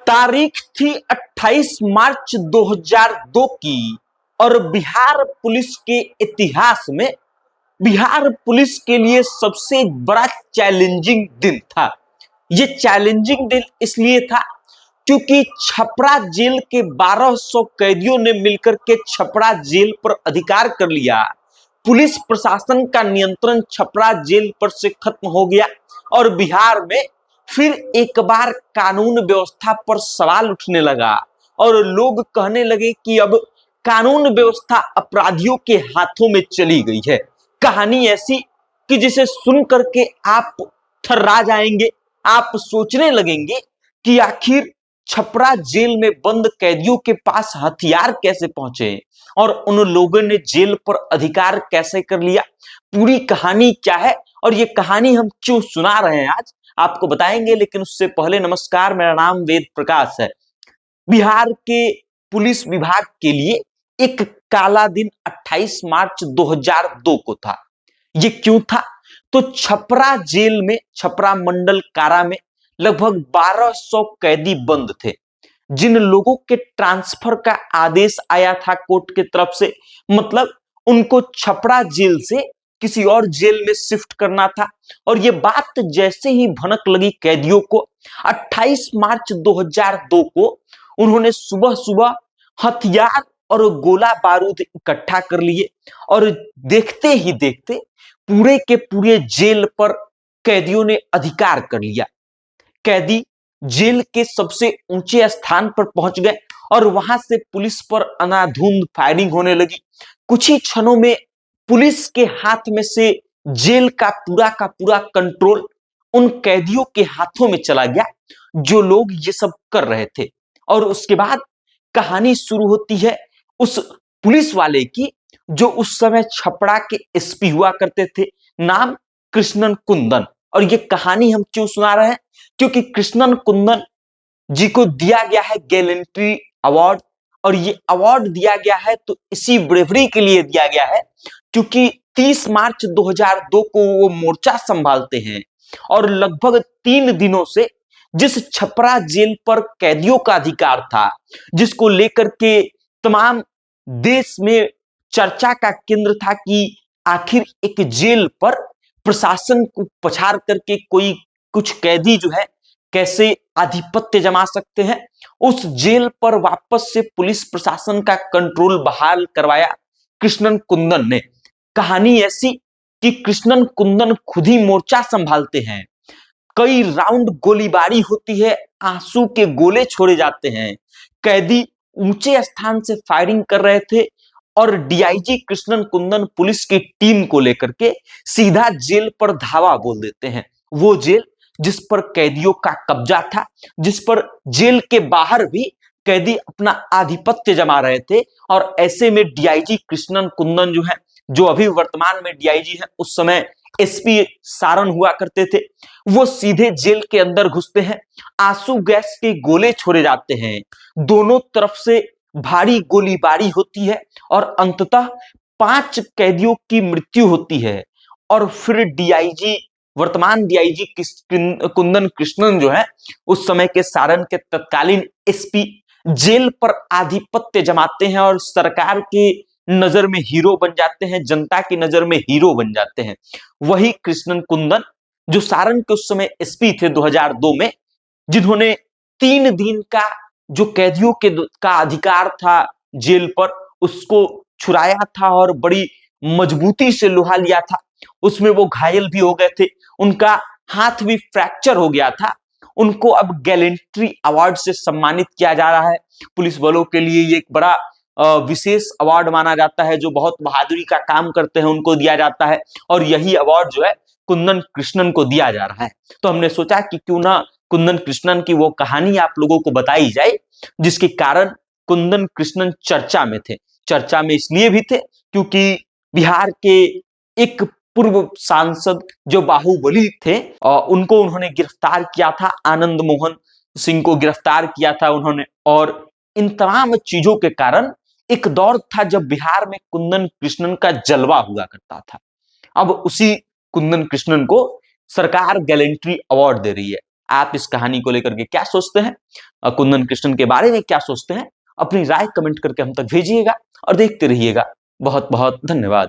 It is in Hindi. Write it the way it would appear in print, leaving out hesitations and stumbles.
तारीख थी 28 मार्च 2002 की और बिहार पुलिस के इतिहास में बिहार पुलिस के लिए सबसे बड़ा चैलेंजिंग दिन था। ये चैलेंजिंग दिन इसलिए था क्योंकि छपरा जेल के 1200 कैदियों ने मिलकर के छपरा जेल पर अधिकार कर लिया। पुलिस प्रशासन का नियंत्रण छपरा जेल पर से खत्म हो गया और बिहार में फिर एक बार कानून व्यवस्था पर सवाल उठने लगा और लोग कहने लगे कि अब कानून व्यवस्था अपराधियों के हाथों में चली गई है। कहानी ऐसी कि जिसे सुन करके आप थर्रा जाएंगे, आप सोचने लगेंगे कि आखिर छपरा जेल में बंद कैदियों के पास हथियार कैसे पहुंचे और उन लोगों ने जेल पर अधिकार कैसे कर लिया। पूरी कहानी क्या है और ये कहानी हम क्यों सुना रहे हैं आज आपको बताएंगे, लेकिन उससे पहले नमस्कार, मेरा नाम वेद प्रकाश है। बिहार के पुलिस विभाग के लिए एक काला दिन 28 मार्च 2002 को था। ये क्यों था? तो छपरा जेल में, छपरा मंडल कारा में लगभग 1200 कैदी बंद थे, जिन लोगों के ट्रांसफर का आदेश आया था कोर्ट की तरफ से, मतलब उनको छपरा जेल से किसी और जेल में शिफ्ट करना था। और ये बात जैसे ही भनक लगी कैदियों को, 28 मार्च 2002 को उन्होंने सुबह सुबह हथियार और गोला बारूद इकट्ठा कर लिए और देखते ही देखते पूरे के पूरे जेल पर कैदियों ने अधिकार कर लिया। कैदी जेल के सबसे ऊंचे स्थान पर पहुंच गए और वहां से पुलिस पर अंधाधुंध फायरिंग होने लगी। कुछ ही क्षणों में पुलिस के हाथ में से जेल का पूरा कंट्रोल उन कैदियों के हाथों में चला गया जो लोग ये सब कर रहे थे। और उसके बाद कहानी शुरू होती है उस पुलिस वाले की जो उस समय छपरा के एसपी हुआ करते थे, नाम कृष्णन कुंदन। और ये कहानी हम क्यों सुना रहे हैं? क्योंकि कृष्णन कुंदन जी को दिया गया है गैलेंट्री अवार्ड, और ये अवार्ड दिया गया है तो इसी ब्रेवरी के लिए दिया गया है क्योंकि 30 मार्च 2002 को वो मोर्चा संभालते हैं और लगभग 3 दिनों से जिस छपरा जेल पर कैदियों का अधिकार था, जिसको लेकर के तमाम देश में चर्चा का केंद्र था कि आखिर एक जेल पर प्रशासन को पछाड़ करके कोई कुछ कैदी जो है कैसे आधिपत्य जमा सकते हैं, उस जेल पर वापस से पुलिस प्रशासन का कंट्रोल बहाल करवाया कृष्णन कुंदन ने। कहानी ऐसी कि कृष्णन कुंदन खुद ही मोर्चा संभालते हैं, कई राउंड गोलीबारी होती है, आंसू के गोले छोड़े जाते हैं, कैदी ऊंचे स्थान से फायरिंग कर रहे थे और डीआईजी कृष्णन कुंदन पुलिस की टीम को लेकर के सीधा जेल पर धावा बोल देते हैं। वो जेल जिस पर कैदियों का कब्जा था, जिस पर जेल के बाहर भी कैदी अपना आधिपत्य जमा रहे थे। और ऐसे में डीआईजी कृष्णन कुंदन जो है, जो अभी वर्तमान में डीआईजी है, उस समय एसपी सारण हुआ करते थे, वो सीधे जेल के अंदर घुसते हैं, आंसू गैस के गोले छोड़े जाते हैं, दोनों तरफ से भारी गोलीबारी होती है और अंततः 5 कैदियों की मृत्यु होती है। और फिर डीआईजी, वर्तमान डीआईजी कुंदन कृष्णन जो है, उस समय के सारण के तत्कालीन एसपी जेल पर आधिपत्य जमाते हैं और सरकार की नजर में हीरो बन जाते हैं, जनता की नजर में हीरो बन जाते हैं। वही कृष्णन कुंदन जो सारण के उस समय एसपी थे 2002 में, जिन्होंने 3 दिन का जो कैदियों का अधिकार था जेल पर, उसको छुड़ाया था और बड़ी मजबूती से लोहा लिया था। उसमें वो घायल भी हो गए थे, उनका हाथ भी फ्रैक्चर हो गया था। उनको अब गैलेंट्री अवार्ड से सम्मानित किया जा रहा है। पुलिस बलों के लिए ये एक बड़ा विशेष अवार्ड माना जाता है, जो बहुत बहादुरी का काम करते हैं उनको दिया जाता है। और यही अवार्ड जो है कुंदन कृष्णन को दिया जा रहा है। तो हमने सोचा कि क्यों ना कुंदन कृष्णन की वो कहानी आप लोगों को बताई जाए, जिसके कारण कुंदन कृष्णन चर्चा में थे। चर्चा में इसलिए भी थे क्योंकि बिहार के एक पूर्व सांसद जो बाहुबली थे, उनको उन्होंने गिरफ्तार किया था, आनंद मोहन सिंह को गिरफ्तार किया था उन्होंने। और इन तमाम चीजों के कारण एक दौर था जब बिहार में कुंदन कृष्णन का जलवा हुआ करता था। अब उसी कुंदन कृष्णन को सरकार गैलेंट्री अवार्ड दे रही है। आप इस कहानी को लेकर के क्या सोचते हैं, कुंदन कृष्णन के बारे में क्या सोचते हैं, अपनी राय कमेंट करके हम तक भेजिएगा और देखते रहिएगा। बहुत बहुत धन्यवाद।